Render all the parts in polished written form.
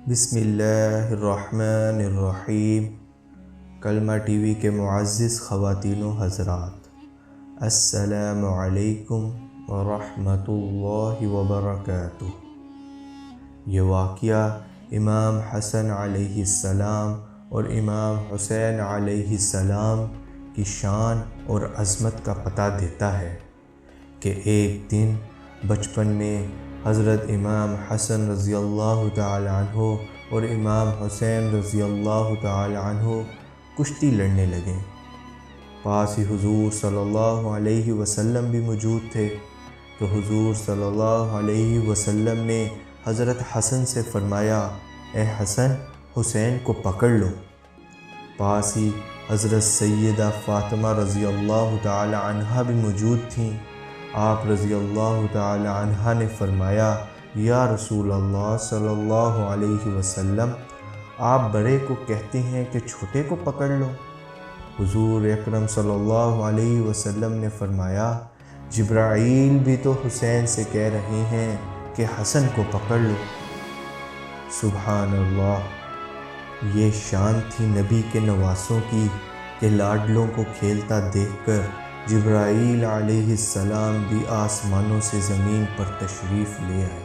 بسم اللہ الرحمن الرحیم۔ کلمہ ٹی وی کے معزز خواتین و حضرات، السلام علیکم ورحمۃ اللہ وبرکاتہ۔ یہ واقعہ امام حسن علیہ السلام اور امام حسین علیہ السلام کی شان اور عظمت کا پتہ دیتا ہے کہ ایک دن بچپن میں حضرت امام حسن رضی اللہ تعالی عنہ اور امام حسین رضی اللہ تعالی عنہ کشتی لڑنے لگے۔ پاس ہی حضور صلی اللہ علیہ وسلم بھی موجود تھے، تو حضور صلی اللہ علیہ وسلم نے حضرت حسن سے فرمایا، اے حسن، حسین کو پکڑ لو۔ پاس ہی حضرت سیدہ فاطمہ رضی اللہ تعالی عنہا بھی موجود تھیں۔ آپ رضی اللہ تعالی عنہ نے فرمایا، یا رسول اللہ صلی اللہ علیہ وسلم، آپ بڑے کو کہتے ہیں کہ چھوٹے کو پکڑ لو۔ حضور اکرم صلی اللہ علیہ وسلم نے فرمایا، جبرائیل بھی تو حسین سے کہہ رہے ہیں کہ حسن کو پکڑ لو۔ سبحان اللہ، یہ شان تھی نبی کے نواسوں کی کہ لاڈلوں کو کھیلتا دیکھ کر جبرائیل علیہ السلام بھی آسمانوں سے زمین پر تشریف لے آئے۔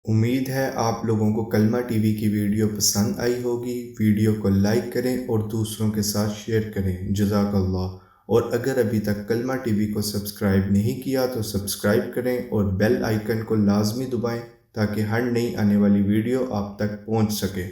امید ہے آپ لوگوں کو کلمہ ٹی وی کی ویڈیو پسند آئی ہوگی۔ ویڈیو کو لائک کریں اور دوسروں کے ساتھ شیئر کریں۔ جزاک اللہ۔ اور اگر ابھی تک کلمہ ٹی وی کو سبسکرائب نہیں کیا تو سبسکرائب کریں اور بیل آئیکن کو لازمی دبائیں تاکہ ہر نئی آنے والی ویڈیو آپ تک پہنچ سکے۔